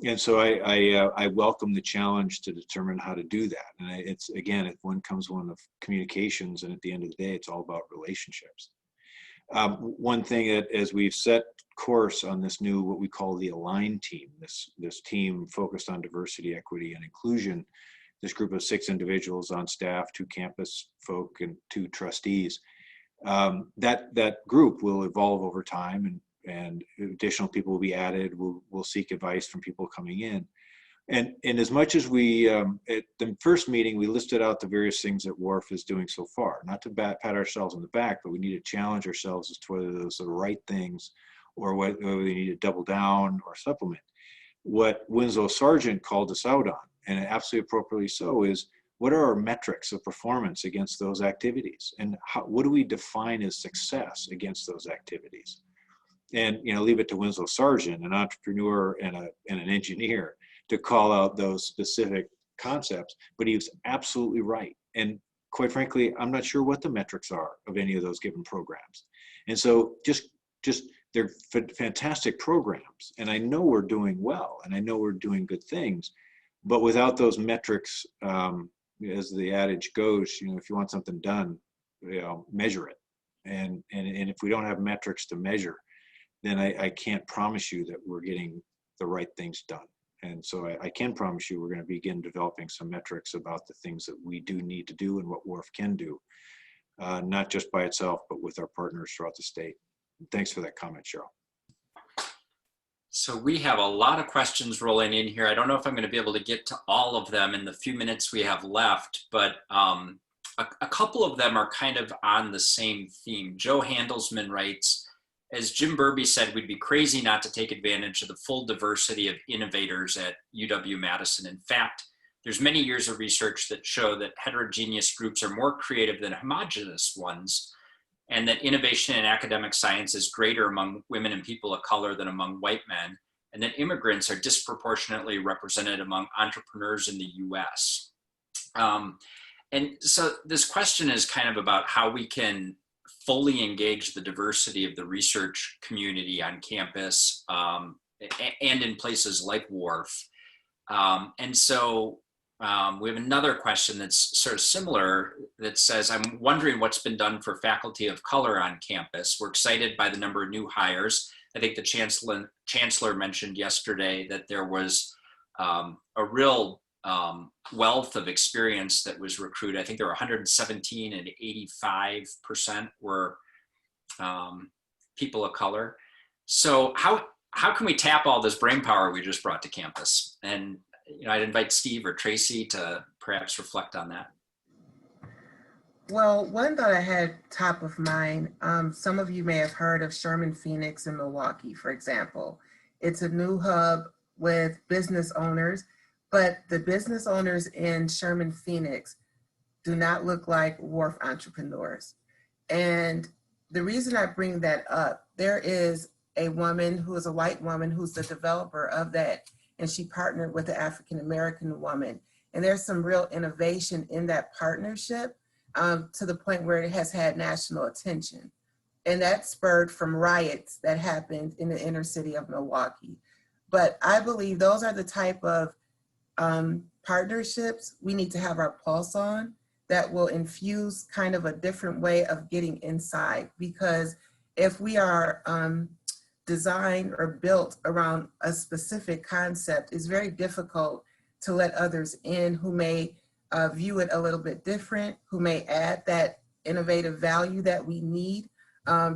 And so I welcome the challenge to determine how to do that. And it's, again, if one of communications, and at the end of the day, it's all about relationships. One thing that, as we've set course on this new, what we call the Align team, this team focused on diversity, equity, and inclusion, this group of 6 individuals on staff, 2 campus folk, and 2 trustees, that group will evolve over time, and additional people will be added. We'll seek advice from people coming in. And as much as we, at the first meeting, we listed out the various things that WARF is doing so far, not to pat ourselves on the back, but we need to challenge ourselves as to whether those are the right things or whether we need to double down or supplement. What Winslow Sargent called us out on, and absolutely appropriately so, is what are our metrics of performance against those activities? And what do we define as success against those activities? And leave it to Winslow Sargent, an entrepreneur and an engineer, to call out those specific concepts, but he was absolutely right. And quite frankly, I'm not sure what the metrics are of any of those given programs. And so just they're fantastic programs. And I know we're doing well, and I know we're doing good things, but without those metrics, as the adage goes, if you want something done, measure it. And if we don't have metrics to measure, then I can't promise you that we're getting the right things done. And so I can promise you we're going to begin developing some metrics about the things that we do need to do and what WARF can do, not just by itself, but with our partners throughout the state. Thanks for that comment, Cheryl. So we have a lot of questions rolling in here. I don't know if I'm going to be able to get to all of them in the few minutes we have left, but a couple of them are kind of on the same theme. Joe Handelsman writes, as Jim Berbee said, we'd be crazy not to take advantage of the full diversity of innovators at UW-Madison. In fact, there's many years of research that show that heterogeneous groups are more creative than homogeneous ones, and that innovation in academic science is greater among women and people of color than among white men, and that immigrants are disproportionately represented among entrepreneurs in the US. And so this question is kind of about how we can fully engage the diversity of the research community on campus and in places like WARF. And so we have another question that's sort of similar that says, I'm wondering what's been done for faculty of color on campus. We're excited by the number of new hires. I think the Chancellor mentioned yesterday that there was a real wealth of experience that was recruited. I think there were 117 and 85% were people of color. So how can we tap all this brainpower we just brought to campus? And I'd invite Steve or Tracy to perhaps reflect on that. Well, one that I had top of mind, some of you may have heard of Sherman Phoenix in Milwaukee, for example. It's a new hub with business owners, but the business owners in Sherman Phoenix do not look like WARF entrepreneurs. And the reason I bring that up, there is a woman who is a white woman who's the developer of that, and she partnered with an African-American woman. And there's some real innovation in that partnership to the point where it has had national attention. And that spurred from riots that happened in the inner city of Milwaukee. But I believe those are the type of partnerships we need to have our pulse on that will infuse kind of a different way of getting inside. Because if we are designed or built around a specific concept, it's very difficult to let others in who may view it a little bit different, who may add that innovative value that we need,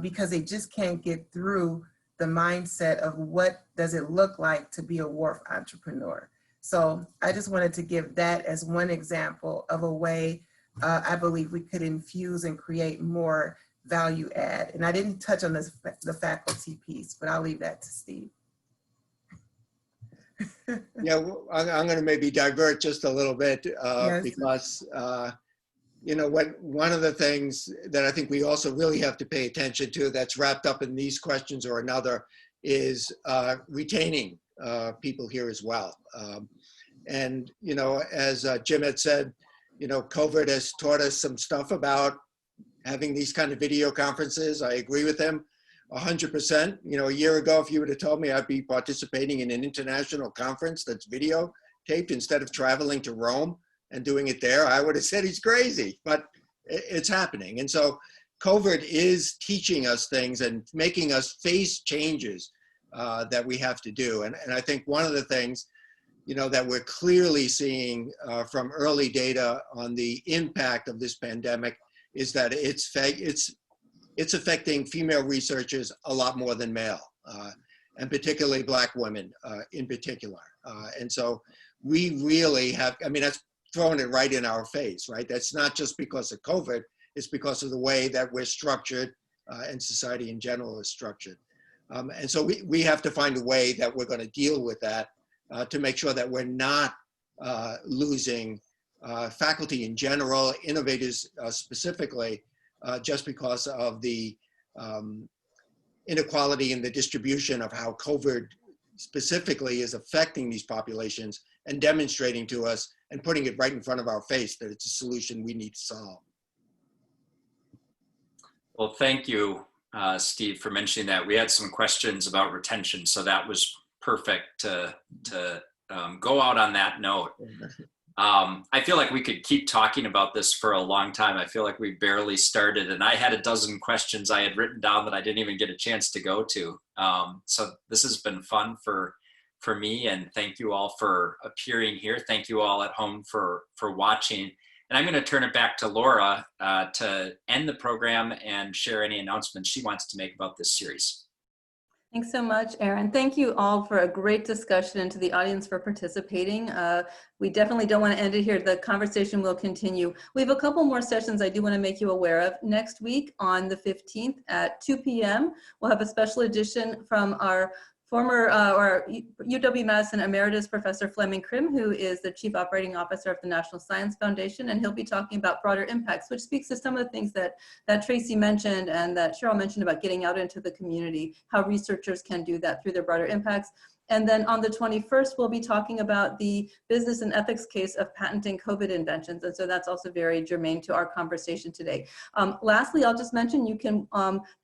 because they just can't get through the mindset of what does it look like to be a WARF entrepreneur. So I just wanted to give that as one example of a way I believe we could infuse and create more value add. And I didn't touch on this, the faculty piece, but I'll leave that to Steve. Yeah, well, I'm going to maybe divert just a little bit Yes. because, one of the things that I think we also really have to pay attention to that's wrapped up in these questions or another is retaining people here as well. And, as Jim had said, COVID has taught us some stuff about having these kind of video conferences. I agree with him 100%. A year ago, if you would have told me I'd be participating in an international conference that's video taped instead of traveling to Rome and doing it there, I would have said he's crazy, but it's happening. And so COVID is teaching us things and making us face changes that we have to do. And I think one of the things, that we're clearly seeing from early data on the impact of this pandemic is that it's affecting female researchers a lot more than male, and particularly Black women in particular. And so we really have, that's throwing it right in our face, right? That's not just because of COVID, it's because of the way that we're structured and society in general is structured. And so we have to find a way that we're going to deal with that to make sure that we're not losing faculty in general, innovators specifically, just because of the inequality in the distribution of how COVID specifically is affecting these populations and demonstrating to us and putting it right in front of our face that it's a solution we need to solve. Well, thank you, Steve, for mentioning that. We had some questions about retention, so that was perfect to go out on that note. I feel like we could keep talking about this for a long time. I feel like we barely started, and I had a dozen questions I had written down that I didn't even get a chance to go to. So this has been fun for me, and thank you all for appearing here. Thank you all at home for watching. And I'm going to turn it back to Laura to end the program and share any announcements she wants to make about this series. Thanks so much, Erin. Thank you all for a great discussion and to the audience for participating. We definitely don't want to end it here. The conversation will continue. We have a couple more sessions I do want to make you aware of. Next week on the 15th at 2 p.m., we'll have a special edition from our former or UW-Madison Emeritus Professor Fleming Krim, who is the Chief Operating Officer of the National Science Foundation, and he'll be talking about broader impacts, which speaks to some of the things that Tracy mentioned and that Cheryl mentioned about getting out into the community, how researchers can do that through their broader impacts. And then on the 21st, we'll be talking about the business and ethics case of patenting COVID inventions. And so that's also very germane to our conversation today. Lastly, I'll just mention you can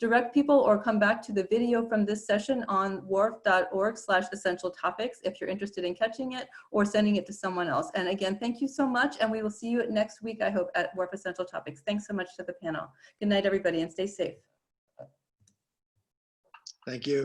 direct people or come back to the video from this session on warf.org/essential topics if you're interested in catching it or sending it to someone else. And again, thank you so much. And we will see you next week, I hope, at WARF Essential Topics. Thanks so much to the panel. Good night, everybody, and stay safe. Thank you.